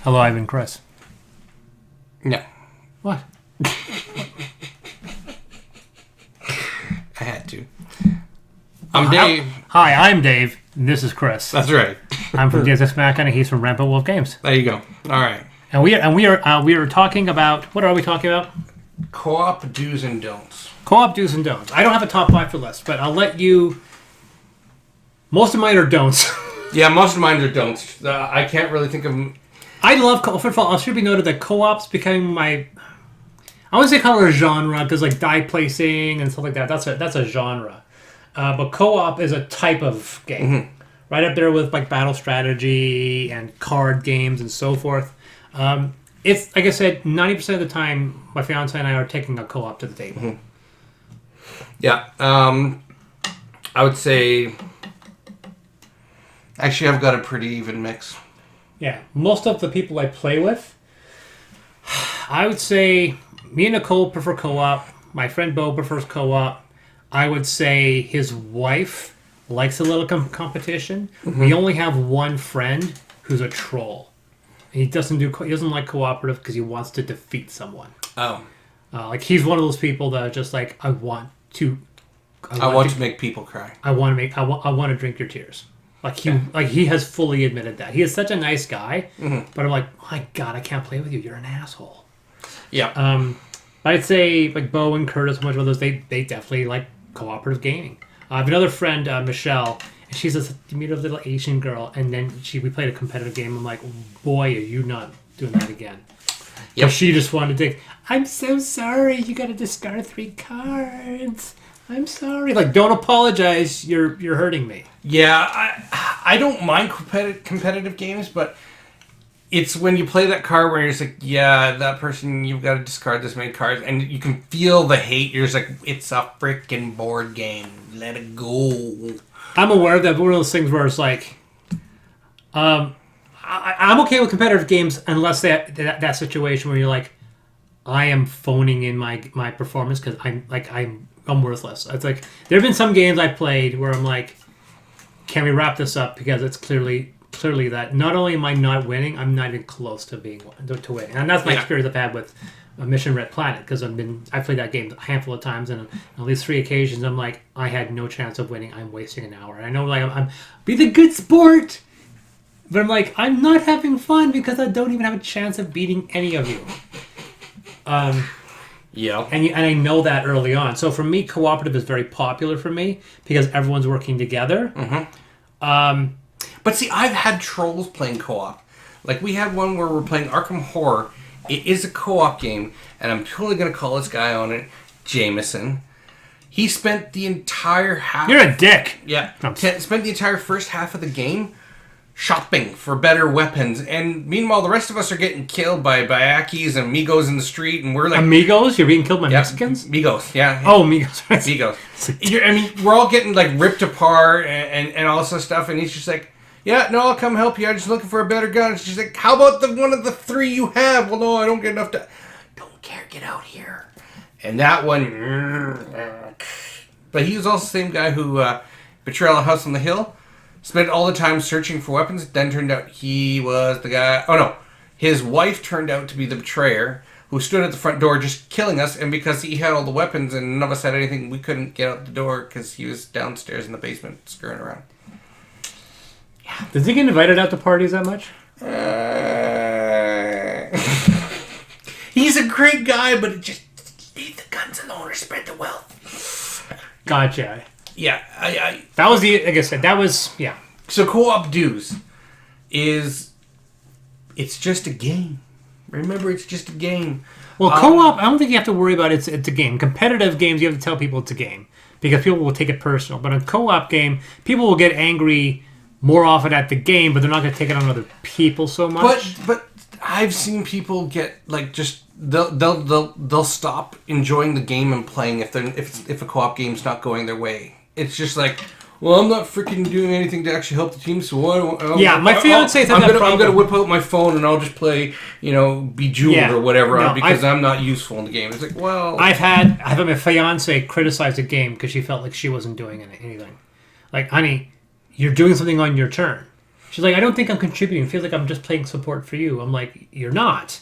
Hello, Ivan Chris. No. What? I had to. I'm Dave. Hi, I'm Dave. And this is Chris. That's right. I'm from DSS Mac and he's from Rampant Wolf Games. There you go. All right. And we are talking about, what are we talking about? Co-op do's and don'ts. Co-op do's and don'ts. I don't have a top 5 for list, but I'll let you. Most of mine are don'ts. Yeah, most of mine are don'ts. I can't really think of them. I love co-op. First of all, it should be noted that co-op's becoming my. I wouldn't say call it a genre because like die placing and stuff like that. That's a genre. But co-op is a type of game, right up there with like battle strategy and card games and so forth. It's like I said, 90% of the time, my fiance and I are taking a co-op to the table. Mm-hmm. Yeah, I would say. Actually, I've got a pretty even mix. Yeah, most of the people I play with, I would say me and Nicole prefer co-op. My friend Bo prefers co-op. I would say his wife likes a little competition. Mm-hmm. We only have one friend who's a troll. He doesn't like cooperative because he wants to defeat someone. Oh, like he's one of those people that are just like I want to make people cry. I want to drink your tears. Like he has fully admitted that. He is such a nice guy, but I'm like, my God, I can't play with you. You're an asshole. Yeah. But I'd say like Bo and Curtis, a bunch of others, they definitely like cooperative gaming. I have another friend, Michelle, and she's this diminutive little Asian girl, and then we played a competitive game. I'm like, boy, are you not doing that again? Yep. She just wanted to. I'm so sorry. You got to discard 3 cards. I'm sorry. Like, don't apologize. You're hurting me. Yeah, I don't mind competitive games, but it's when you play that card where you're just like, yeah, that person, you've got to discard this many cards, and you can feel the hate. You're just like, it's a freaking board game. Let it go. I'm aware of that, but one of those things where it's like, I'm okay with competitive games unless that situation where you're like, I am phoning in my performance because I'm worthless. It's like there have been some games I played where I'm like, can we wrap this up because it's clearly that not only am I not winning, I'm not even close to winning, and that's my experience I've had with Mission Red Planet because I played that game a handful of times and on at least 3 occasions I'm like I had no chance of winning. I'm wasting an hour. I know like I'm be the good sport, but I'm like I'm not having fun because I don't even have a chance of beating any of you. Yeah, and I know that early on. So for me, cooperative is very popular for me because everyone's working together. Mm-hmm. But see, I've had trolls playing co-op. Like we had one where we're playing Arkham Horror. It is a co-op game, and I'm totally going to call this guy on it, Jameson. He spent the entire half... You're a dick! Yeah. Spent the entire first half of the game shopping for better weapons, and meanwhile the rest of us are getting killed by Bayakis and Migos in the street, and we're like... Amigos? You're being killed by Mexicans? Migos, yeah. Oh, Migos. Migos. We're all getting like ripped apart and all this other stuff, and he's just like... Yeah, no, I'll come help you. I'm just looking for a better gun. And she's like, how about one of the 3 you have? Well, no, I don't get enough to... Don't care, get out here. And that one... But he was also the same guy who Betrayal at House on the Hill. Spent all the time searching for weapons. Then turned out he was the guy... Oh, no. His wife turned out to be the betrayer who stood at the front door just killing us. And because he had all the weapons and none of us had anything, we couldn't get out the door because he was downstairs in the basement screwing around. Does he get invited out to parties that much? He's a great guy, but just leave the guns alone or spread the wealth. Gotcha. Yeah, that was like I said, that was, yeah. So co-op dues is, it's just a game. Remember, it's just a game. Well, co-op, I don't think you have to worry about it's a game. Competitive games, you have to tell people it's a game because people will take it personal. But in a co-op game, people will get angry more often at the game, but they're not going to take it on other people so much. But I've seen people get like just they'll stop enjoying the game and playing if a co-op game's not going their way. It's just like, well, I'm not freaking doing anything to actually help the team, so my fiance said that I'm gonna whip out my phone and I'll just play, Bejeweled or whatever because I'm not useful in the game. It's like, well, I've had my fiance criticize a game because she felt like she wasn't doing anything. Like, honey, you're doing something on your turn. She's like, I don't think I'm contributing. It feels like I'm just playing support for you. I'm like, you're not.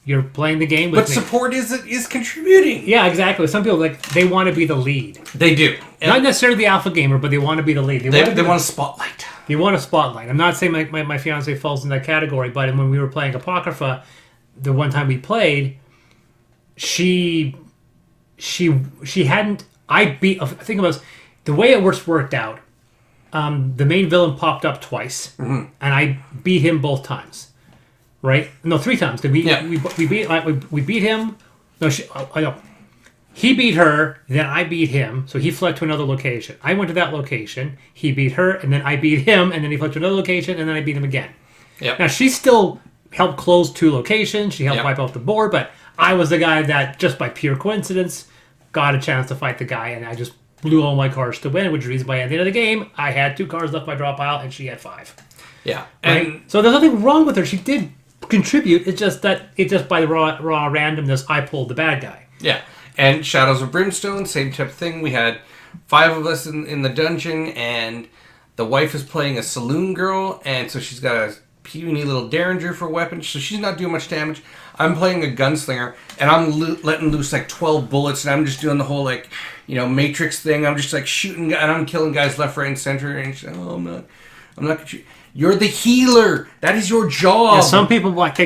You're playing the game with But me. support is contributing. Yeah, exactly. Some people, like, they want to be the lead. They do. Not necessarily the alpha gamer, but they want to be the lead. They want a spotlight. You want a spotlight. I'm not saying my fiance falls in that category, but when we were playing Apocrypha, the one time we played, she hadn't. I think it was the way it worked out. The main villain popped up twice, and I beat him both times. Right? No, 3 times. Cause we beat him. No, he beat her, then I beat him. So he fled to another location. I went to that location. He beat her, and then I beat him, and then he fled to another location, and then I beat him again. Yep. Now she still helped close 2 locations. She helped wipe out the board, but I was the guy that just by pure coincidence got a chance to fight the guy, and I just blew all my cards to win. Which is the reason by the end of the game I had 2 cards left in my draw pile, and she had 5. Yeah, right? and So there's nothing wrong with her. She did contribute. It's just that by the raw randomness, I pulled the bad guy. Yeah, and Shadows of Brimstone, same type of thing. We had 5 of us in the dungeon, and the wife is playing a saloon girl, and so she's got a puny little derringer for weapons, so she's not doing much damage. I'm playing a gunslinger, and I'm letting loose like 12 bullets, and I'm just doing the whole like, Matrix thing. I'm just like shooting, and I'm killing guys left, right, and center. And she's like, "Oh, I'm not gonna shoot. You're the healer. That is your job." Yeah, some people like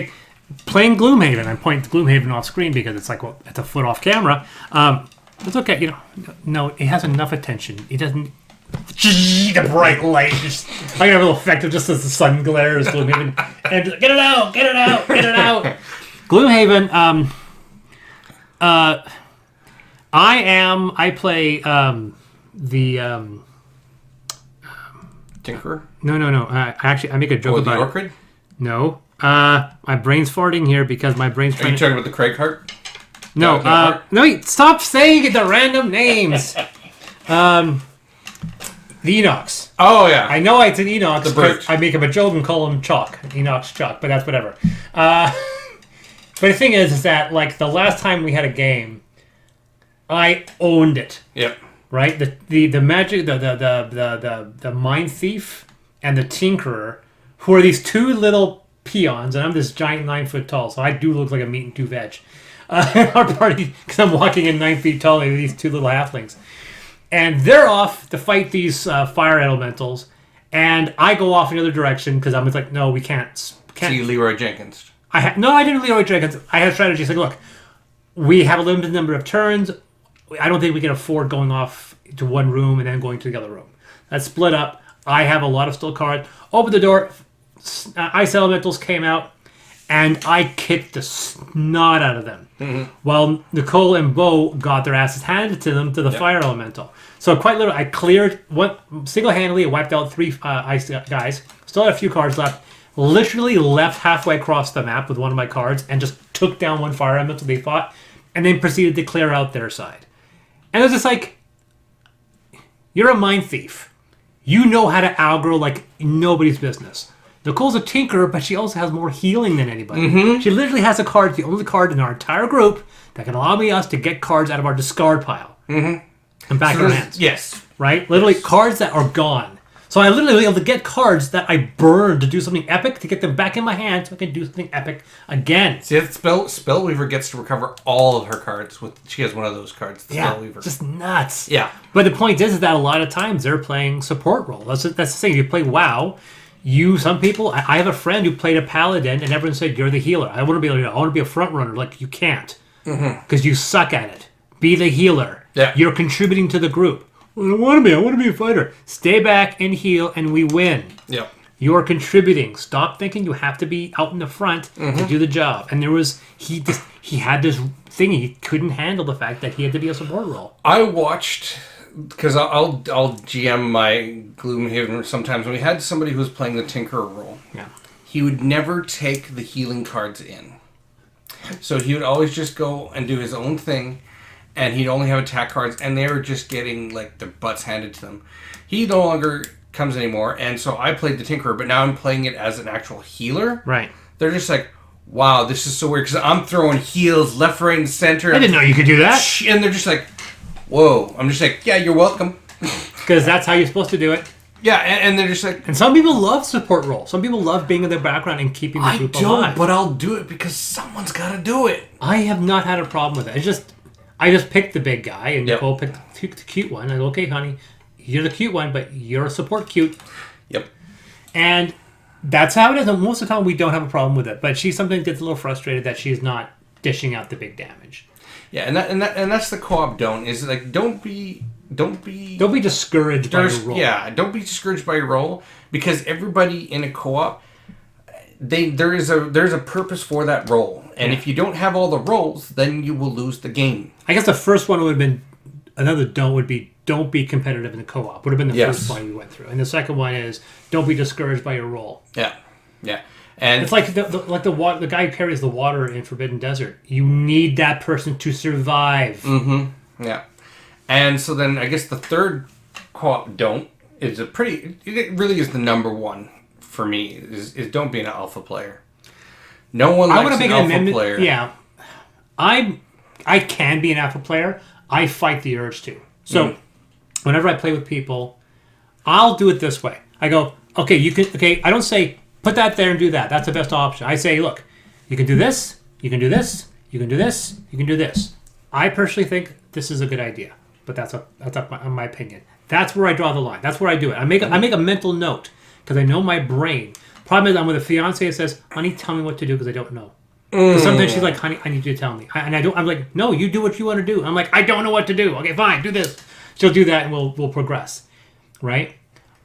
playing Gloomhaven. I'm pointing to Gloomhaven off screen because it's like it's a foot off camera. It's okay, No, it has enough attention. It doesn't. The bright light. I got a little effect of just as the sun glares. Gloomhaven, and just, get it out, get it out, get it out. Gloomhaven. I play the. Tinkerer? No. I make a joke about the Orchid? No. My brain's farting here because my brain's Are you talking about the Craig Hart? No. No, stop saying the random names. The Enochs. Oh, yeah. I know it's an Enoch. The brute. I make him a joke and call him Chalk. Enoch's Chalk, but that's whatever. But the thing is that, like, the last time we had a game, I owned it. Yep. Right, the magic, the mind thief and the tinkerer, who are these 2 little peons, and I'm this giant 9 foot tall, so I do look like a meat and 2 veg. Our party, because I'm walking in 9 feet tall, these 2 little halflings, and they're off to fight these fire elementals, and I go off in the other direction because I'm just like, no, we can't. So you Leroy Jenkins. I didn't Leroy Jenkins. I had a strategy. It's like, look, we have a limited number of turns. I don't think we can afford going off to one room and then going to the other room. That's split up. I have a lot of still cards. Open the door. Ice elementals came out, and I kicked the snot out of them. Mm-hmm. While Nicole and Bo got their asses handed to them to the fire elemental. So quite literally, I cleared single-handedly. Wiped out 3 ice guys. Still had a few cards left. Literally left halfway across the map with one of my cards and just took down 1 fire elemental they fought, and then proceeded to clear out their side. And it was just like, you're a mind thief. You know how to aggro like nobody's business. Nicole's a tinkerer, but she also has more healing than anybody. Mm-hmm. She literally has the only card in our entire group that can allow us to get cards out of our discard pile. Mm-hmm. And back in our hands. Yes. Right? Literally cards that are gone. So I literally was able to get cards that I burned to do something epic, to get them back in my hand so I can do something epic again. See, Spellweaver gets to recover all of her cards. She has one of those cards, the Spellweaver. Just nuts. Yeah. But the point is that a lot of times they're playing support role. That's the thing. You play WoW, some people, I have a friend who played a paladin and everyone said, you're the healer. I want to be a front runner. Like, you can't. Because you suck at it. Be the healer. Yeah. You're contributing to the group. I don't want to be. I want to be a fighter. Stay back and heal, and we win. Yep. You're contributing. Stop thinking you have to be out in the front to do the job. And he had this thing. He couldn't handle the fact that he had to be a support role. I watched, because I'll GM my Gloomhaven sometimes. When we had somebody who was playing the Tinkerer role, he would never take the healing cards in. So he would always just go and do his own thing. And he'd only have attack cards, and they were just getting, like, their butts handed to them. He no longer comes anymore, and so I played the Tinkerer, but now I'm playing it as an actual healer. Right. They're just like, wow, this is so weird, because I'm throwing heals left, right, and center. I didn't know you could do that. And they're just like, whoa. I'm just like, yeah, you're welcome. Because that's how you're supposed to do it. Yeah, and they're just like... And some people love support roles. Some people love being in the background and keeping the group alive. But I'll do it because someone's got to do it. I have not had a problem with it. I just picked the big guy, and Yep. Nicole picked the cute one. I go, okay, honey, you're the cute one, but you're a support cute. Yep. And that's how it is. And most of the time, we don't have a problem with it. But she sometimes gets a little frustrated that she's not dishing out the big damage. Yeah, and that's the co-op don't is like don't be discouraged by your role. Yeah, don't be discouraged by your role because everybody in a co-op there's a purpose for that role. And if you don't have all the roles, then you will lose the game. I guess the first one would have been another don't be competitive in the co-op. Would have been the first one we went through. And the second one is don't be discouraged by your role. Yeah. Yeah. And it's like the guy who carries the water in Forbidden Desert. You need that person to survive. Mm-hmm. Yeah. And so then I guess the third co-op don't is it really is the number one for me is don't be an alpha player. No one likes an alpha player. Yeah. I can be an alpha player. I fight the urge to. So whenever I play with people, I'll do it this way. I go, okay, I don't say put that there and do that. That's the best option. I say, look, you can do this, you can do this, you can do this, you can do this. I personally think this is a good idea, but that's my opinion. That's where I draw the line. That's where I do it. I make a mental note because I know my brain. Problem is, I'm with a fiance that says, "Honey, tell me what to do because I don't know." Because sometimes she's like, "Honey, I need you to tell me," and I don't. I'm like, "No, you do what you want to do." I'm like, "I don't know what to do." Okay, fine, do this. She'll do that, and we'll progress, right?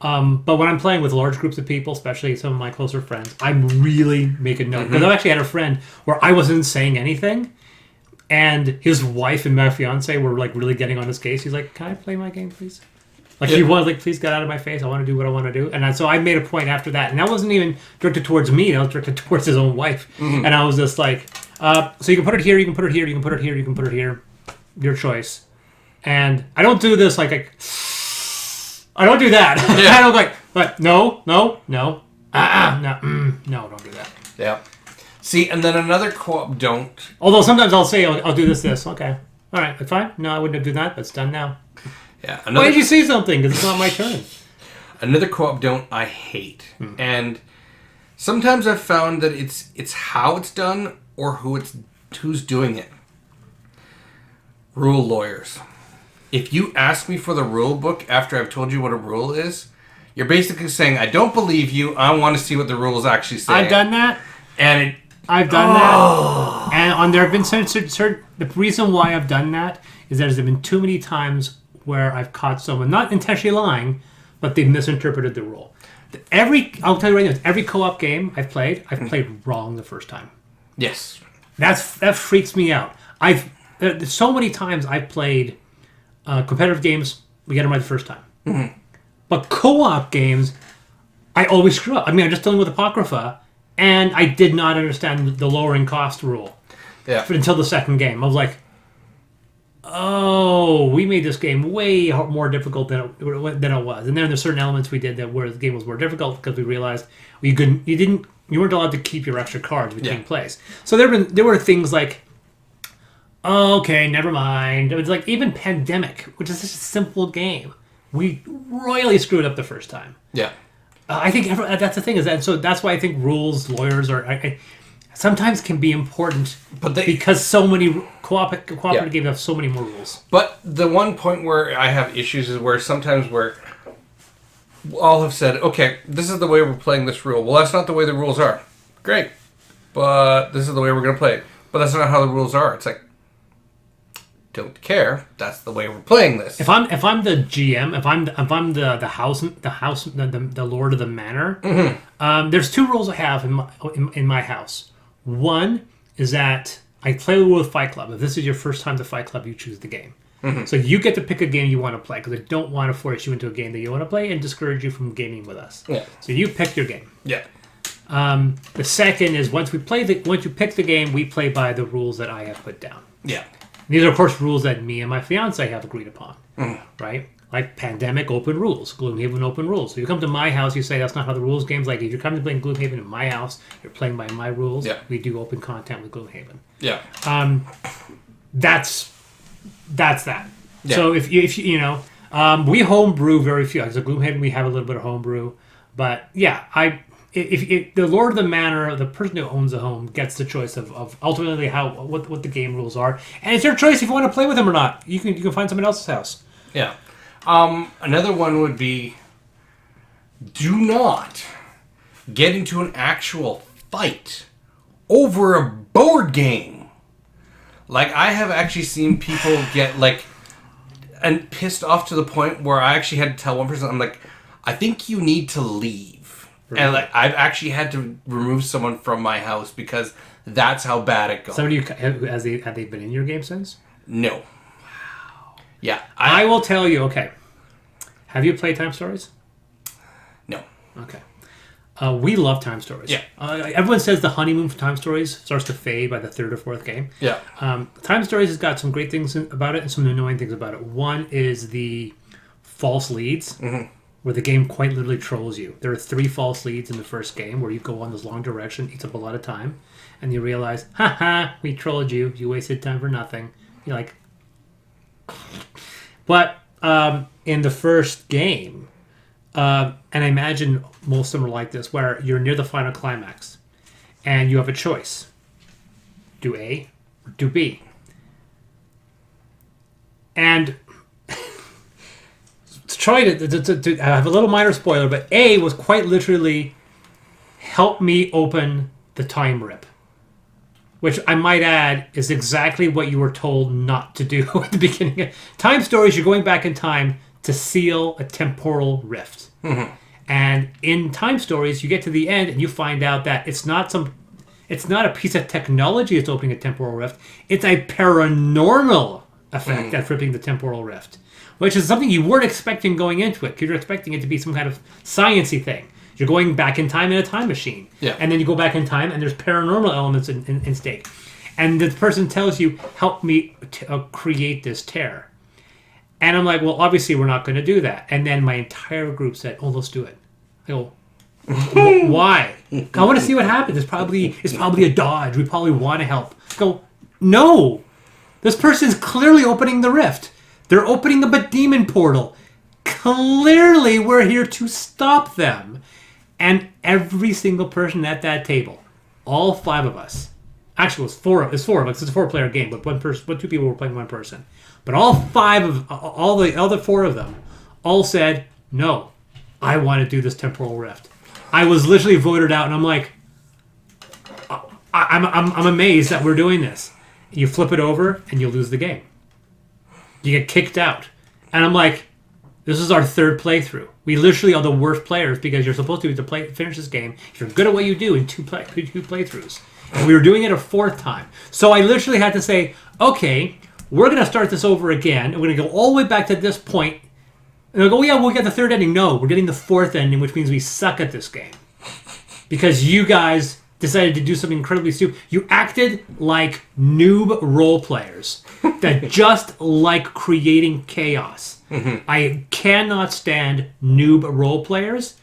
But when I'm playing with large groups of people, especially some of my closer friends, I really make a note. Because I've actually had a friend where I wasn't saying anything, and his wife and my fiance were like really getting on his case. He's like, "Can I play my game, please?" Like he was like, "Please get out of my face. I want to do what I want to do." And so I made a point after that, and that wasn't even directed towards me. That was directed towards his own wife. And I was just like, "So you can put it here. You can put it here. You can put it here. You can put it here. Your choice." And I don't do this like I don't do that. Yeah. I don't like, but no, don't do that. Yeah. See, and then another co-op don't. Although sometimes I'll say, I'll do this. Okay. All right, fine. No, I wouldn't have done that, but it's done now. Yeah. Why did you say something? Because it's not my turn. Another co-op don't I hate. And sometimes I've found that it's how it's done or who's doing it. Rule lawyers. If you ask me for the rule book after I've told you what a rule is, you're basically saying, I don't believe you. I want to see what the rules actually say. I've done that. And I've done that. And there have been certain... The reason why I've done that is there's been too many times where I've caught someone, not intentionally lying, but they've misinterpreted the rule. I'll tell you right now, every co-op game I've played wrong the first time. Yes. That freaks me out. So many times I've played... competitive games, we get them right the first time. Mm-hmm. But co-op games, I always screw up. I mean, I'm just dealing with Apocrypha, and I did not understand the lowering cost rule until the second game. I was like, oh, we made this game way more difficult than it was. And then there's certain elements we did where the game was more difficult because we realized you weren't allowed to keep your extra cards between plays. So there were things like, okay, never mind. It was like even Pandemic, which is such a simple game. We royally screwed up the first time. Yeah. I think that's the thing is that, so that's why I think rules, lawyers sometimes can be important, because so many cooperative games have so many more rules. But the one point where I have issues is where sometimes all have said, okay, this is the way we're playing this rule. Well, that's not the way the rules are. Great. But this is the way we're going to play it. But that's not how the rules are. It's like, don't care. That's the way we're playing this. If I'm the GM, if I'm the lord of the manor, there's two rules I have in my house. One is that I play the rule with Fight Club. If this is your first time to Fight Club, you choose the game. Mm-hmm. So you get to pick a game you want to play, because I don't want to force you into a game that you want to play and discourage you from gaming with us. Yeah. So you pick your game. Yeah. The second is once you pick the game, we play by the rules that I have put down. Yeah. These are, of course, rules that me and my fiance have agreed upon, right? Like Pandemic, open rules. Gloomhaven, open rules. So you come to my house, you say that's not how the rules game's like. If you're coming to play Gloomhaven in my house, you're playing by my rules. Yeah. We do open content with Gloomhaven. Yeah. That's that. Yeah. So if you We homebrew very few. As a Gloomhaven, we have a little bit of homebrew, but yeah, if the Lord of the Manor, the person who owns the home, gets the choice of ultimately what the game rules are, and it's your choice if you want to play with them or not. You can find someone else's house. Yeah. Another one would be, do not get into an actual fight over a board game. Like, I have actually seen people get, like, and pissed off to the point where I actually had to tell one person, I'm like, I think you need to leave. Right. And, like, I've actually had to remove someone from my house because that's how bad it goes. Somebody, have they been in your game since? No. Wow. Yeah. I will tell you, okay. Have you played Time Stories? No. Okay. We love Time Stories. Yeah. Everyone says the honeymoon for Time Stories starts to fade by the third or fourth game. Yeah. Time Stories has got some great things about it and some annoying things about it. One is the false leads, where the game quite literally trolls you. There are 3 false leads in the first game where you go on this long direction, eats up a lot of time, and you realize, haha, we trolled you. You wasted time for nothing. You're like... But in the first game... and I imagine most of them are like this, where you're near the final climax, and you have a choice: do A or do B. And to try to I have a little minor spoiler, but A was quite literally help me open the time rip, which I might add is exactly what you were told not to do at the beginning. Time Stories, you're going back in time to seal a temporal rift. Mm-hmm. And in Time Stories, you get to the end and you find out that it's not a piece of technology that's opening a temporal rift. It's a paranormal effect that's ripping the temporal rift, which is something you weren't expecting going into it. You're expecting it to be some kind of sciencey thing. You're going back in time in a time machine. Yeah. And then you go back in time and there's paranormal elements in stake. And the person tells you, help me create this tear. And I'm like, well, obviously we're not going to do that. And then my entire group said, oh, let's do it. I go, why? I want to see what happens. It's probably a dodge. We probably want to help. I go, no. This person's clearly opening the rift. They're opening up a demon portal. Clearly we're here to stop them. And every single person at that table, all 5 of us, actually it was 4 of us. It's a 4-player game, but 2 people were playing 1 person. But all the other 4 of them all said, no, I want to do this temporal rift. I was literally voted out, and I'm like, I'm amazed that we're doing this. You flip it over, and you lose the game. You get kicked out. And I'm like, this is our 3rd playthrough. We literally are the worst players because you're supposed to finish this game. If you're good at what you do in 2 playthroughs. And we were doing it a 4th time. So I literally had to say, okay, we're going to start this over again. And we're going to go all the way back to this point. And they'll go, oh, yeah, we'll get the 3rd ending. No, we're getting the 4th ending, which means we suck at this game. Because you guys decided to do something incredibly stupid. You acted like noob role players that just like creating chaos. Mm-hmm. I cannot stand noob role players.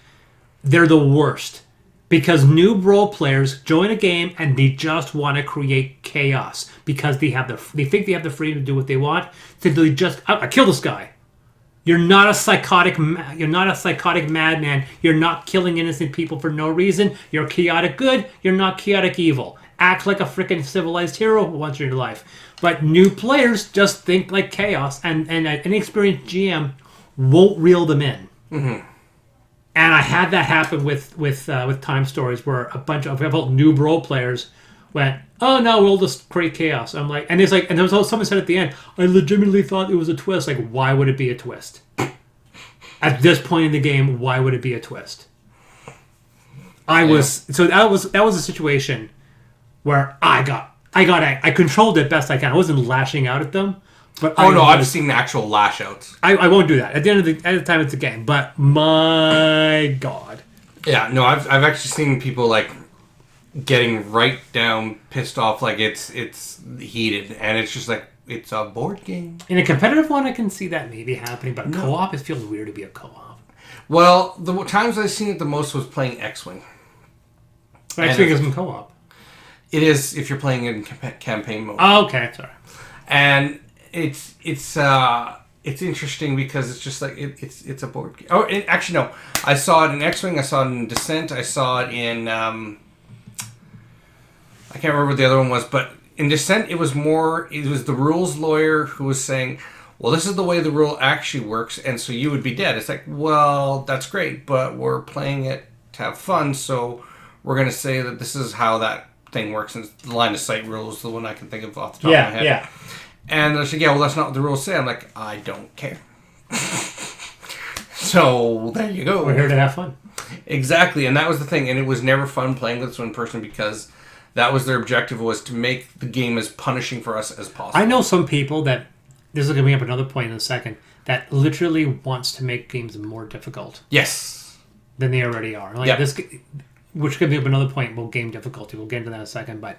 They're the worst. Because noob role players join a game and they just want to create chaos because they think they have the freedom to do what they want. So they just I kill this guy. You're not a psychotic madman. You're not killing innocent people for no reason. You're chaotic good. You're not chaotic evil. Act like a freaking civilized hero once in your life. But new players just think like chaos, and an inexperienced GM won't reel them in. Mm-hmm. And I had that happen with Time Stories, where a bunch of new role players went, "Oh no, we'll just create chaos." I'm like, and there was someone said at the end, "I legitimately thought it was a twist." Like, why would it be a twist? At this point in the game, why would it be a twist? That was a situation where I controlled it best I can. I wasn't lashing out at them. But I've seen actual lash outs. I won't do that. At the end of the time, it's a game. But my God. Yeah, no, I've actually seen people like getting right down pissed off, like it's heated, and it's just like it's a board game. In a competitive one, I can see that maybe happening, but co-op, it feels weird to be a co-op. Well, the times I've seen it the most was playing X-Wing. X-Wing isn't co-op. It is if you're playing it in campaign mode. Oh, okay, sorry. And it's it's interesting because it's just like it's a board game. Oh, actually no, I saw it in X-Wing. I saw it in Descent. I saw it in I can't remember what the other one was, but in Descent it was the rules lawyer who was saying, well, this is the way the rule actually works, and so you would be dead. It's like, well, that's great, but we're playing it to have fun, so we're going to say that this is how that thing works, and the line of sight rule is the one I can think of off the top of my head. Yeah. And they're like, yeah, well, that's not what the rules say. I'm like, I don't care. So there you go. We're here to have fun. Exactly, and that was the thing, and it was never fun playing with this one person because that was their objective, was to make the game as punishing for us as possible. I know some people that, this is going to bring up another point in a second, that literally wants to make games more difficult. Yes. Than they already are. Like this, which could be up another point about game difficulty. We'll get into that in a second, but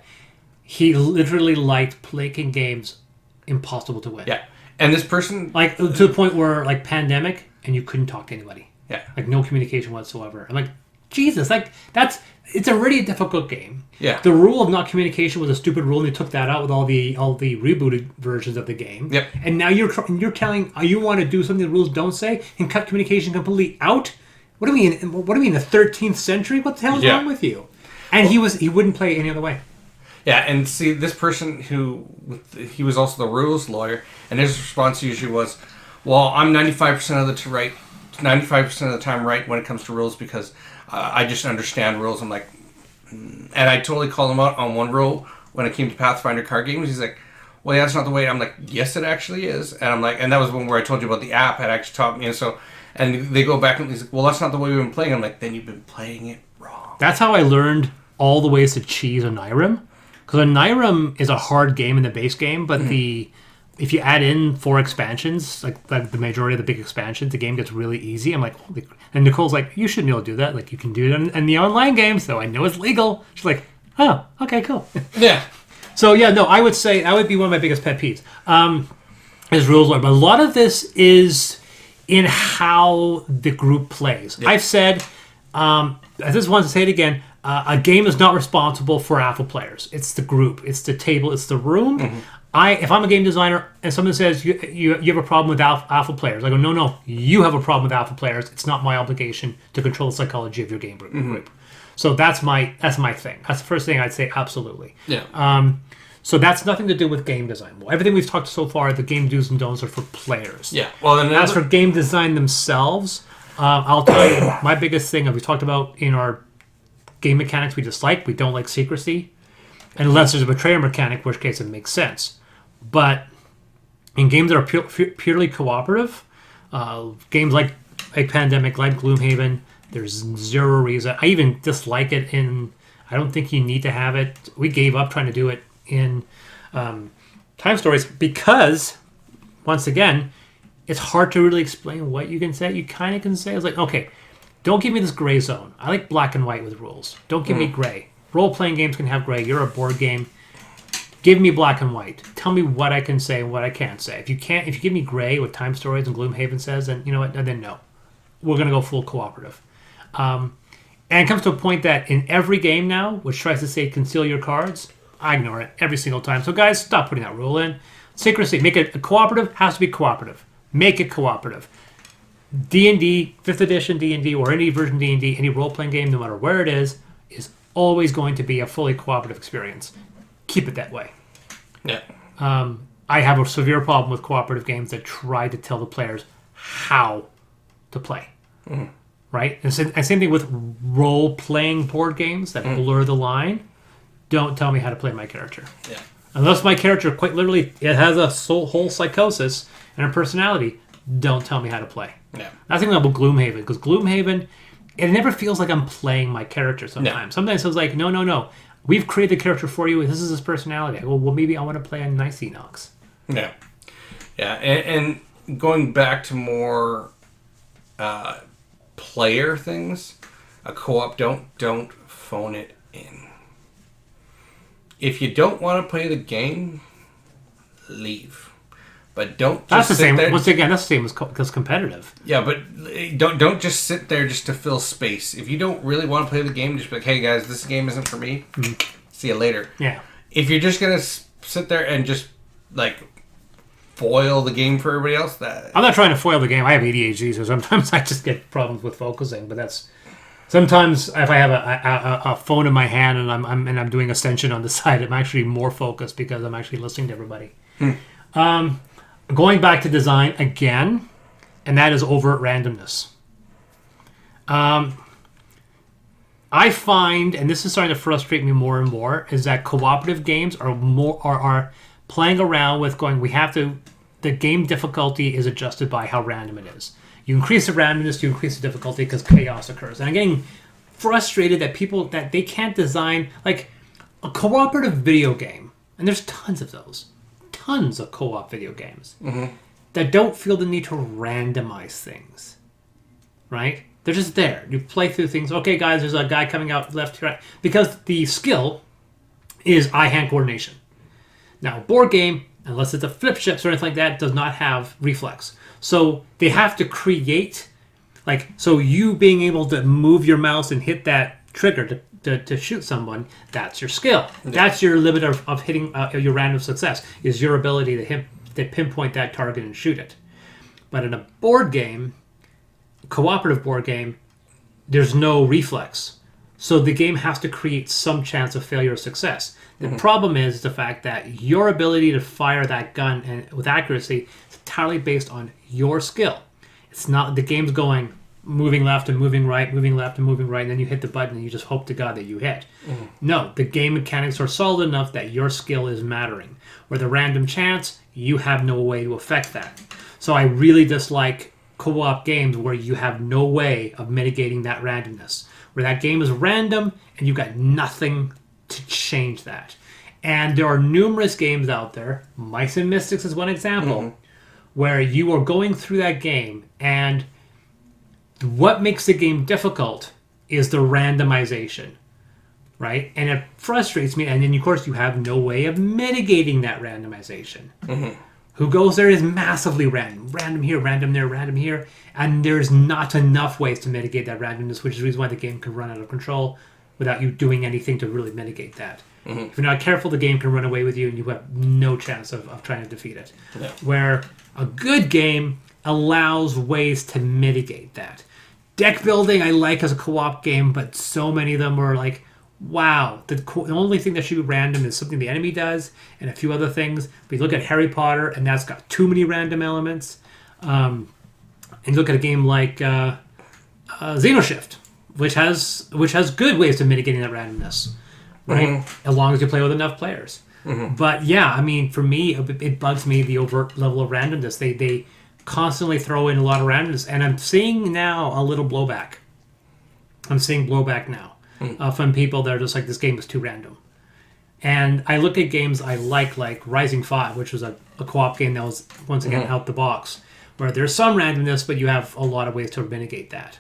he literally liked making games impossible to win. Yeah. And this person... Like, to the point where, like, pandemic, and you couldn't talk to anybody. Yeah. Like, no communication whatsoever. I'm like, Jesus, like, it's already a difficult game. Yeah. The rule of not communication was a stupid rule, and they took that out with all the rebooted versions of the game. Yep. And now you're telling, you want to do something the rules don't say, and cut communication completely out? What do we in the 13th century? What the hell is wrong with you? And he wouldn't play any other way. Yeah, and see, this person he was also the rules lawyer, and his response usually was, well, I'm 95% of the time right when it comes to rules because I just understand rules. I'm like, and I totally called him out on one rule when it came to Pathfinder card games. He's like, well, yeah, that's not the way. I'm like, yes, it actually is. And I'm like, and that was one where I told you about the app had actually taught me. And so, and they go back and he's like, well, that's not the way we've been playing. I'm like, then you've been playing it wrong. That's how I learned all the ways to cheese a Nyrim. Because a Nyrim is a hard game in the base game, but if you add in 4 expansions, like the majority of the big expansions, the game gets really easy. I'm like, holy... And Nicole's like, you shouldn't be able to do that. Like, you can do it in the online game, so I know it's legal. She's like, oh, okay, cool. Yeah. So, yeah, no, I would say that would be one of my biggest pet peeves. Is rules lore. But a lot of this is in how the group plays. Yeah. I've said, I just want to say it again, a game is not responsible for alpha players. It's the group. It's the table. It's the room. Mm-hmm. If I'm a game designer and someone says you have a problem with alpha players, I go, no, you have a problem with alpha players. It's not my obligation to control the psychology of your game group. Mm-hmm. So that's my thing. That's the first thing I'd say. Absolutely. Yeah. So that's nothing to do with game design. Well, everything we've talked so far, the game do's and don'ts are for players. Yeah. Well, then as for game design themselves, I'll tell you my biggest thing. We talked about in our game mechanics we dislike. We don't like secrecy, unless there's a betrayer mechanic, in which case it makes sense. But in games that are purely cooperative, games like Pandemic, like Gloomhaven, there's zero reason. I even dislike it in... I don't think you need to have it. We gave up trying to do it in Time Stories because, once again, it's hard to really explain what you can say. You kind of can say, it's like, okay, don't give me this gray zone. I like black and white with rules. Don't give me gray. Role-playing games can have gray. You're a board game. Give me black and white. Tell me what I can say and what I can't say. If you give me gray, what Time Stories and Gloomhaven says, then you know what? Then no, we're gonna go full cooperative. And it comes to a point that in every game now, which tries to say conceal your cards, I ignore it every single time. So guys, stop putting that rule in. Secrecy, make it a cooperative. Has to be cooperative. Make it cooperative. D&D, 5th edition D&D, or any version of D&D, any role-playing game, no matter where it is always going to be a fully cooperative experience. Keep it that way. Yeah. I have a severe problem with cooperative games that try to tell the players how to play. Mm-hmm. Right? And same thing with role-playing board games that blur the line. Don't tell me how to play my character. Yeah. Unless my character, quite literally, it has a whole psychosis and a personality, don't tell me how to play. Yeah. That's the thing about Gloomhaven, because Gloomhaven, it never feels like I'm playing my character sometimes. No. Sometimes it's like, no. We've created the character for you. This is his personality. I go, well, maybe I want to play a nice Enox. Yeah. Yeah. And going back to more player things, a co-op, don't phone it in. If you don't want to play the game, leave. But don't just sit there. Once again, that's the same as competitive. Yeah, but don't just sit there just to fill space. If you don't really want to play the game, just be like, hey guys, this game isn't for me. See you later. Yeah. If you're just going to sit there and just like foil the game for everybody else. That I'm not trying to foil the game. I have ADHD, so sometimes I just get problems with focusing. But that's sometimes if I have a phone in my hand and I'm doing Ascension on the side, I'm actually more focused because I'm actually listening to everybody. Going back to design again, and that is overt randomness. I find, and this is starting to frustrate me more and more, is that cooperative games are playing around with going. The game difficulty is adjusted by how random it is. You increase the randomness, you increase the difficulty because chaos occurs. And I'm getting frustrated that they can't design like a cooperative video game, and there's tons of those, tons of co-op video games that don't feel the need to randomize things, right? They're just there. You play through things. Okay, guys, there's a guy coming out left to right. Because the skill is eye-hand coordination. Now, a board game, unless it's a flip chips or anything like that, does not have reflex. So they have to create, so you being able to move your mouse and hit that trigger to shoot someone, that's your skill. Yeah. That's your limit of hitting your random success, is your ability to pinpoint that target and shoot it. But in a board game, cooperative board game, there's no reflex. So the game has to create some chance of failure or success. The problem is the fact that your ability to fire that gun and with accuracy is entirely based on your skill. It's not the game's going moving left and moving right, moving left and moving right, and then you hit the button and you just hope to God that you hit. No, the game mechanics are solid enough that your skill is mattering. Where the random chance, you have no way to affect that. So I really dislike co-op games where you have no way of mitigating that randomness, where that game is random and you've got nothing to change that. And there are numerous games out there, Mice and Mystics is one example, where you are going through that game and what makes the game difficult is the randomization, right? And it frustrates me. And then, of course, you have no way of mitigating that randomization. Who goes there is massively random. Random here, random there, random here. And there's not enough ways to mitigate that randomness, which is the reason why the game can run out of control without you doing anything to really mitigate that. If you're not careful, the game can run away with you and you have no chance of trying to defeat it. Yeah. Where a good game allows ways to mitigate that. Deck building I like as a co-op game, but so many of them are like, wow, the only thing that should be random is something the enemy does and a few other things. But you look at Harry Potter, and that's got too many random elements. And you look at a game like Xenoshift, which has good ways to mitigating that randomness, right? As long as you play with enough players. But yeah, I mean, for me, it bugs me the overt level of randomness. They constantly throw in a lot of randomness, and I'm seeing now a little blowback. I'm seeing blowback now. From people that are just like, this game is too random. And I look at games I like Rising 5, which was a co-op game that was, once again, out the box, where there's some randomness, but you have a lot of ways to mitigate that.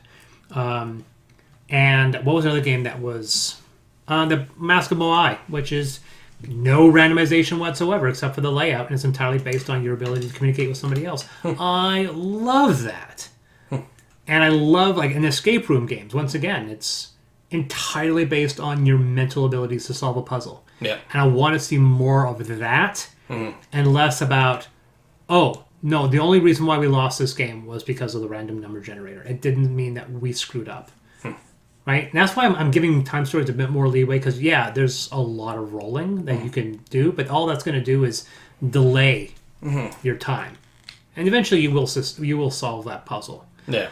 And what was another game that was the Mask of Moai, which is no randomization whatsoever except for the layout, and it's entirely based on your ability to communicate with somebody else. I love that. And I love, in escape room games, once again, it's entirely based on your mental abilities to solve a puzzle. Yeah. And I want to see more of that and less about, oh, no, the only reason why we lost this game was because of the random number generator. It didn't mean that we screwed up. Right? And that's why I'm giving Time Stories a bit more leeway, because, yeah, there's a lot of rolling that you can do, but all that's going to do is delay your time. And eventually you will solve that puzzle. Yeah.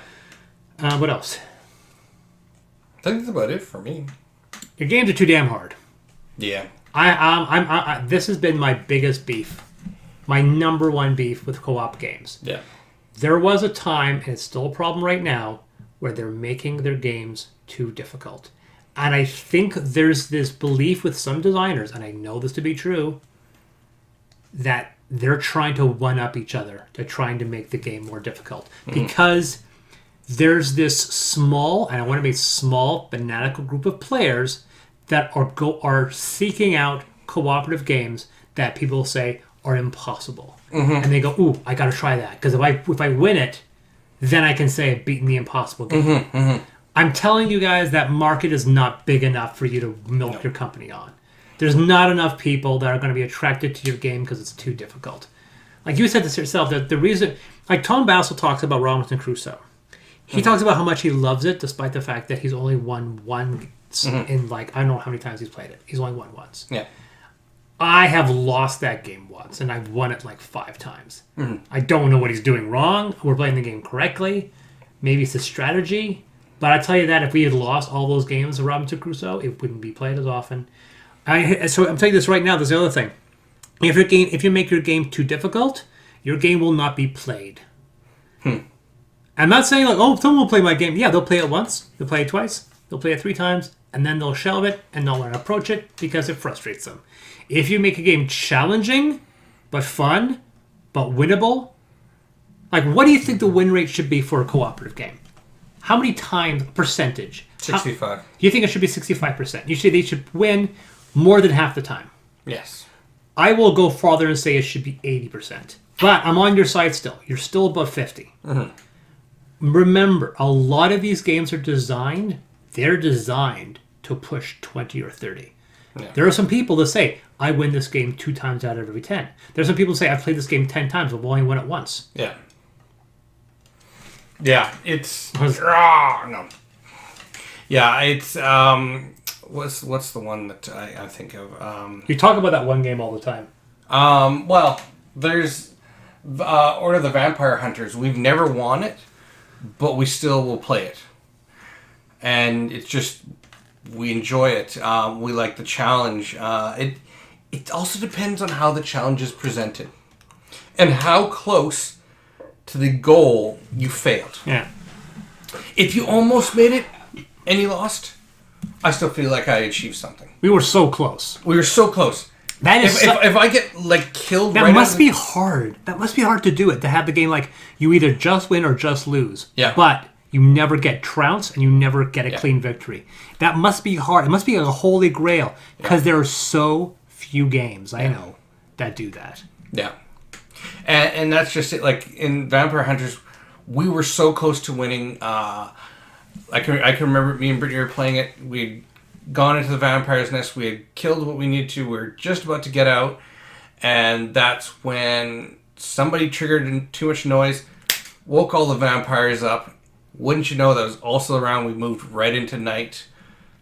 What else? I think that's about it for me. Your games are too damn hard. Yeah. This has been my biggest beef. My number one beef with co-op games. Yeah. There was a time, and it's still a problem right now, where they're making their games too difficult. And I think there's this belief with some designers, and I know this to be true, that they're trying to one-up each other. They're trying to make the game more difficult. Because there's this small, and I want to be small, fanatical group of players that are seeking out cooperative games that people say are impossible. And they go, ooh, I got to try that. Because if I win it, then I can say I've beaten the impossible game. I'm telling you guys, that market is not big enough for you to milk your company on. There's not enough people that are going to be attracted to your game because it's too difficult. like you said this yourself, that the reason, like Tom Bassel talks about Robinson Crusoe. He talks about how much he loves it, despite the fact that he's only won once in like, I don't know how many times he's played it. He's only won once. Yeah. I have lost that game once, and I've won it like 5 times. I don't know what he's doing wrong. We're playing the game correctly. Maybe it's a strategy. But I tell you that if we had lost all those games of Robinson Crusoe, it wouldn't be played as often. So I'm telling you this right now. There's the other thing. If you make your game too difficult, your game will not be played. I'm not saying like, oh, someone will play my game. Yeah, they'll play it once. They'll play it twice. They'll play it 3 times. And then they'll shelve it and not want to approach it because it frustrates them. If you make a game challenging, but fun, but winnable, like what do you think the win rate should be for a cooperative game? How many times, percentage? 65. You think it should be 65%? You say they should win more than half the time. Yes. I will go farther and say it should be 80%. But I'm on your side still. You're still above 50. Remember, a lot of these games are designed to push 20 or 30. Yeah. There are some people that say, I win this game 2 times out of every 10. There's some people who say, I've played this game 10 times, but I've only won it once. Yeah. Yeah, it's... no. Yeah, it's... What's the one that I think of? You talk about that one game all the time. Well, there's Order of the Vampire Hunters. We've never won it, but we still will play it. And it's just... We enjoy it. We like the challenge. It also depends on how the challenge is presented. And how close to the goal you failed. Yeah. If you almost made it and you lost, I still feel like I achieved something. We were so close. We were so close. That is if I get like killed, that must be hard. That must be hard to do it. To have the game like you either just win or just lose. Yeah. But you never get trounced and you never get a clean victory. That must be hard. It must be a holy grail because there are so few games I know that do that. Yeah. And that's just it. Like in Vampire Hunters, we were so close to winning. I can remember me and Brittany were playing it. We'd gone into the vampire's nest. We had killed what we needed to. We were just about to get out. And that's when somebody triggered too much noise, woke all the vampires up. Wouldn't you know, that was also around. We moved right into night.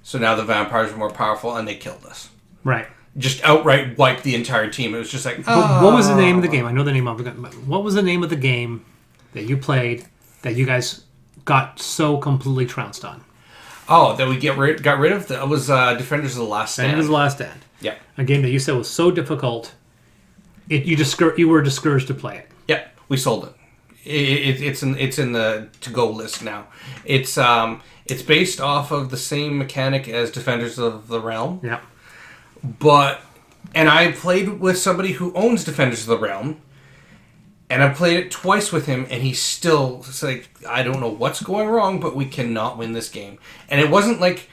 So now the vampires were more powerful and they killed us. Right. Just outright wiped the entire team. It was just like, what was the name of the game? I know the name of it. What was the name of the game that you played that you guys got so completely trounced on? Oh, that we got rid of? That was Defenders of the Last Stand. Defenders of the Last Stand. Yeah. A game that you said was so difficult, you were discouraged to play it. Yeah, we sold it. It's in the to-go list now. It's based off of the same mechanic as Defenders of the Realm. Yeah. And I played with somebody who owns Defenders of the Realm, and I played it twice with him, and he's still like, I don't know what's going wrong, but we cannot win this game. And it wasn't like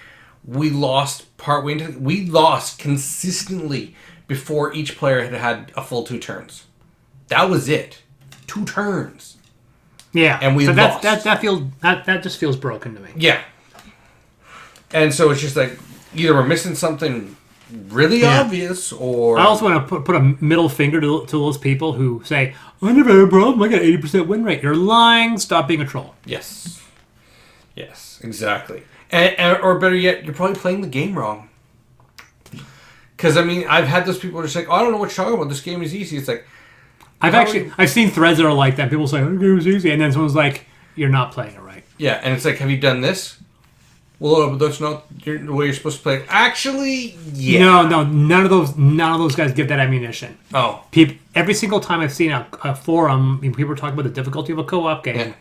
we lost partway into. We lost consistently before each player had a full 2 turns. That was it. 2 turns. Yeah, and we lost. That just feels broken to me. Yeah, and so it's just like either we're missing something really obvious, or I also want to put a middle finger to those people who say, "I never had a problem. I got 80% win rate." You're lying. Stop being a troll. Yes, exactly. And or better yet, you're probably playing the game wrong. Because I mean, I've had those people who are just like, "Oh, I don't know what you're talking about. This game is easy." It's like. I've seen threads that are like that. People say, "Oh, the game was easy," and then someone's like, "You're not playing it right." Yeah, and it's like, "Have you done this?" Well, but that's not the way you're supposed to play it. Actually, yeah. No, none of those guys give that ammunition. Oh, every single time I've seen a forum, people are talking about the difficulty of a co-op game.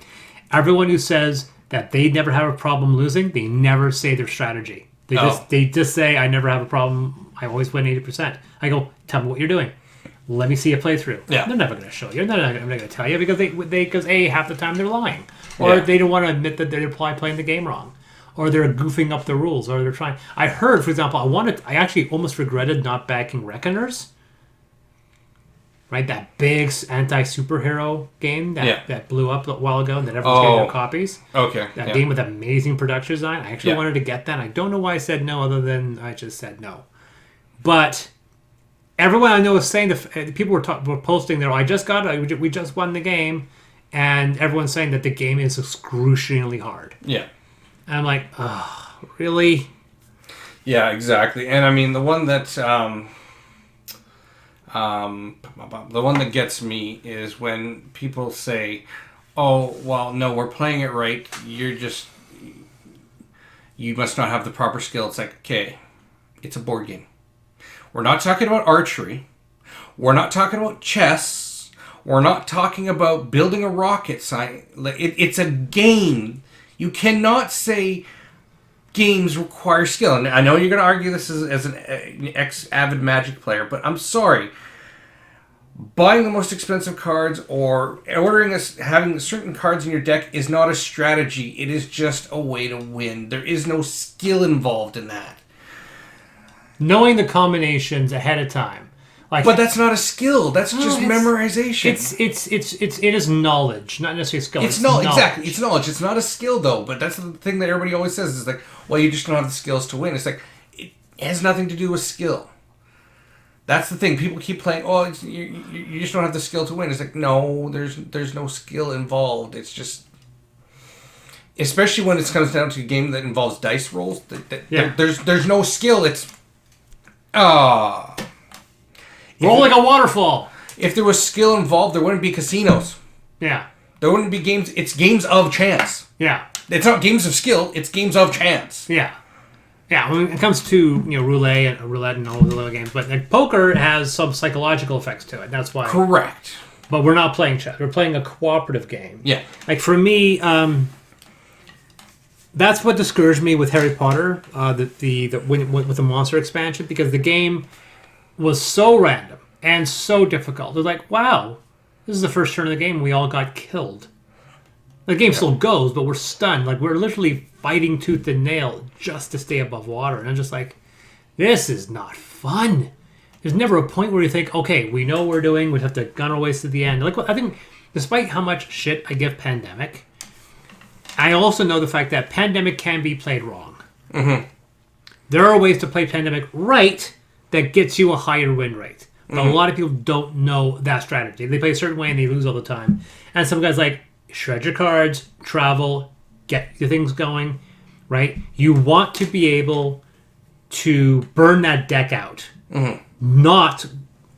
Everyone who says that they never have a problem losing, they never say their strategy. They just say, "I never have a problem. I always win 80%." I go, "Tell me what you're doing. Let me see a playthrough." Yeah. They're never going to show you. They're not going to tell you because half the time they're lying, or they don't want to admit that they're playing the game wrong, or they're goofing up the rules, or they're trying. I heard, for example, I actually almost regretted not backing Reckoners. Right, that big anti-superhero game that blew up a while ago and that everyone's getting their copies. Okay. That game with amazing production design. I actually wanted to get that. I don't know why I said no, other than I just said no. But everyone I know is saying people were posting there. I just got it. We just won the game, and everyone's saying that the game is excruciatingly hard. Yeah. And I'm like, oh, really? Yeah, exactly. And I mean, the one that gets me is when people say, "Oh, well, no, we're playing it right. You must not have the proper skill." It's like, okay, it's a board game. We're not talking about archery. We're not talking about chess. We're not talking about building a rocket science. It's a game. You cannot say games require skill. And I know you're going to argue this as an ex-avid Magic player, but I'm sorry. Buying the most expensive cards or having certain cards in your deck is not a strategy. It is just a way to win. There is no skill involved in that. Knowing the combinations ahead of time. But that's not a skill. That's just memorization. It is knowledge, not necessarily skill. It's knowledge. Exactly. It's knowledge. It's not a skill, though. But that's the thing that everybody always says is like, well, you just don't have the skills to win. It's like, it has nothing to do with skill. That's the thing. People keep playing, oh, you just don't have the skill to win. It's like, no, there's no skill involved. It's just... Especially when it comes down to a game that involves dice rolls. There's no skill. It's... Roll like a waterfall. If there was skill involved, there wouldn't be casinos. Yeah. There wouldn't be games. It's games of chance. Yeah. It's not games of skill. It's games of chance. Yeah. Yeah. When it comes to roulette and all the other games, but like, poker has some psychological effects to it. That's why. Correct. But we're not playing chess. We're playing a cooperative game. Yeah. Like for me, that's what discouraged me with Harry Potter, with the monster expansion, because the game was so random and so difficult. They're like, wow, this is the first turn of the game. We all got killed. The game still goes, but we're stunned. Like, we're literally fighting tooth and nail just to stay above water. And I'm just like, this is not fun. There's never a point where you think, okay, we know what we're doing. We have to gun our ways to the end. Like, I think, despite how much shit I give Pandemic, I also know the fact that Pandemic can be played wrong. Mm-hmm. There are ways to play Pandemic right that gets you a higher win rate. But a lot of people don't know that strategy. They play a certain way and they lose all the time. And some guys like, shred your cards, travel, get your things going, right? You want to be able to burn that deck out. Mm-hmm. Not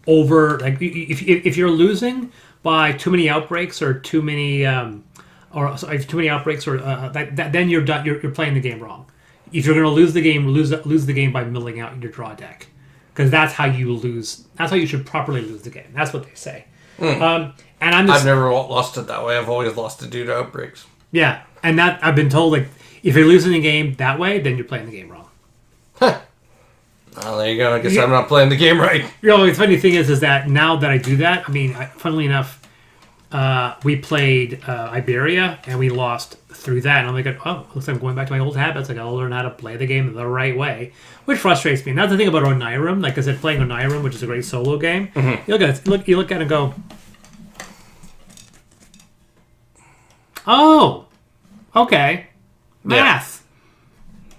over, like, if you're losing by too many outbreaks or too many outbreaks, then you're done. You're playing the game wrong. If you're going to lose the game, lose the game by milling out your draw deck, because that's how you lose. That's how you should properly lose the game. That's what they say. And I've never lost it that way. I've always lost it due to outbreaks. Yeah, and that I've been told, like, if you're losing the game that way, then you're playing the game wrong. Huh. Well, there you go. I guess I'm not playing the game right. The funny thing is that now that I do that, I mean, funnily enough, we played Iberia, and we lost through that. And I'm like, oh, looks like I'm going back to my old habits. I got to learn how to play the game the right way, which frustrates me. And that's the thing about Onirim. Like I said, playing Onirim, which is a great solo game, you look at it and go, oh, okay, math.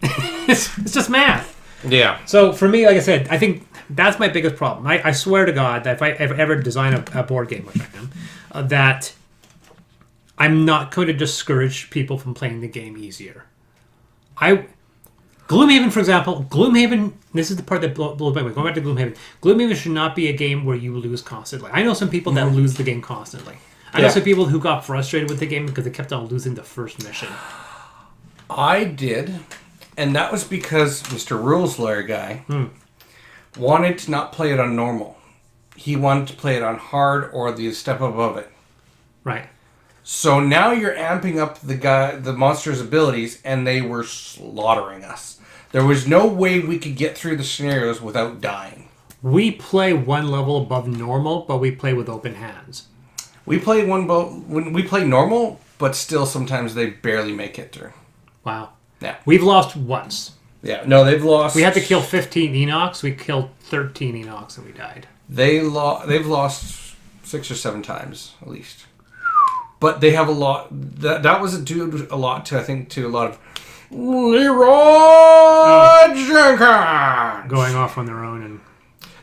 Yeah. it's just math. Yeah. So for me, like I said, I think that's my biggest problem. I swear to God that if I ever design a board game, which I am, that I'm not going to discourage people from playing the game easier. Gloomhaven, for example, this is the part that blows my mind. Going back to Gloomhaven. Gloomhaven should not be a game where you lose constantly. I know some people that lose the game constantly. I know some people who got frustrated with the game because they kept on losing the first mission. I did. And that was because Mr. Rules Lawyer guy wanted to not play it on normal. He wanted to play it on hard or the step above it. Right. So now you're amping up the monster's abilities, and they were slaughtering us. There was no way we could get through the scenarios without dying. We play one level above normal, but we play with open hands. We play when we play normal, but still sometimes they barely make it through. Wow. Yeah. We've lost once. Yeah. No, they've lost. We had to kill 15 Enochs. We killed 13 Enochs and we died. They've lost 6 or 7 times at least. But they have a lot. That was due a lot to, I think, to a lot of Leroy Jenkins going off on their own. And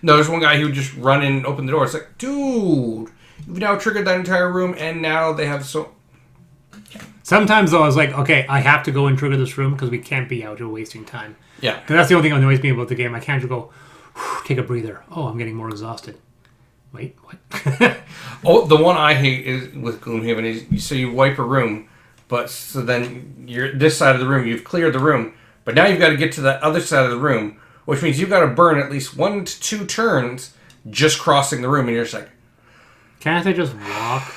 No, there's one guy who would just run in and open the door. It's like, dude, you've now triggered that entire room, and now they have so... Sometimes, though, I was like, okay, I have to go and trigger this room because we can't be out here wasting time. Yeah. Because that's the only thing that annoys me about the game. I can't just go, take a breather. Oh, I'm getting more exhausted. Wait, what? Oh, the one I hate is with Gloomhaven is so you wipe a room, but so then you're this side of the room, you've cleared the room, but now you've got to get to that other side of the room, which means you've got to burn at least 1 to 2 turns just crossing the room, and you're just like, Can't I just walk?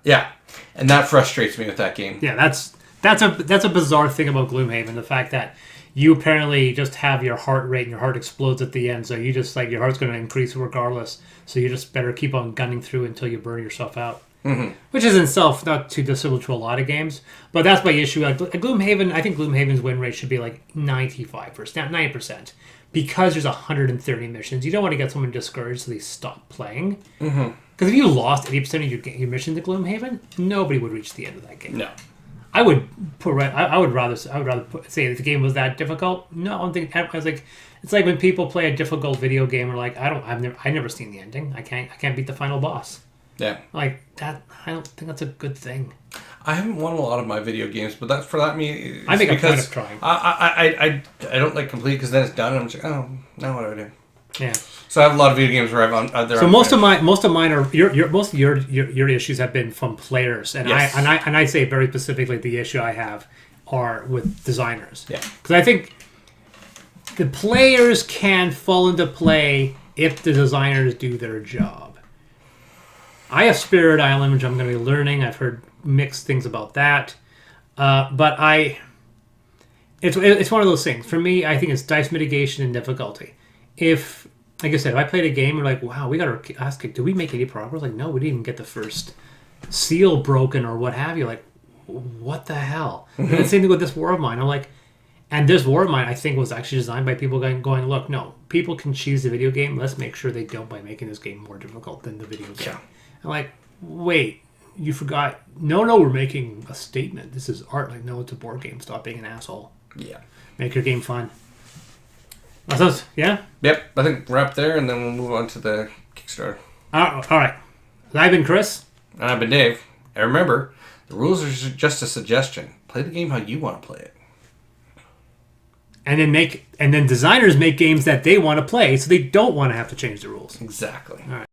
yeah. And that frustrates me with that game. Yeah, that's a bizarre thing about Gloomhaven. The fact that you apparently just have your heart rate and your heart explodes at the end, so you just like your heart's going to increase regardless. So you just better keep on gunning through until you burn yourself out. Mm-hmm. Which is in itself not too dissimilar to a lot of games, but that's my issue. Like Gloomhaven, I think Gloomhaven's win rate should be like 95%, 90%, because there's 130 missions. You don't want to get someone discouraged so they stop playing. Mm-hmm. Because if you lost 80% of your mission to Gloomhaven, nobody would reach the end of that game. No, I would rather say if the game was that difficult. No, I don't think. I was like, it's like when people play a difficult video game, or like I've never seen the ending. I can't beat the final boss. Yeah, like that. I don't think that's a good thing. I haven't won a lot of my video games, but that's for that me. I think I'm kind of trying. I don't like complete because then it's done, and I'm just like, oh, now what do I do? Yeah. So I have a lot of video games where So most of mine are most of your issues have been from players, and yes. I say very specifically the issue I have are with designers. Yeah. Because I think the players can fall into play if the designers do their job. I have Spirit Island, which I'm going to be learning. I've heard mixed things about that, but it's one of those things. For me, I think it's dice mitigation and difficulty. If, like I said, if I played a game and like, wow, we got to ask, did we make any progress? Like, no, we didn't even get the first seal broken or what have you. Like, what the hell? And the same thing with this War of Mine. I'm like, and this War of Mine, I think, was actually designed by people going, look, no, people can cheese the video game. Let's make sure they don't by making this game more difficult than the video game. Yeah. I'm like, wait, you forgot. No, we're making a statement. This is art. Like, no, it's a board game. Stop being an asshole. Yeah. Make your game fun. Yeah? Yep, I think we're up there, and then we'll move on to the Kickstarter. All right. I've been Chris. And I've been Dave. And remember, the rules are just a suggestion. Play the game how you want to play it. And then designers make games that they want to play, so they don't want to have to change the rules. Exactly. All right.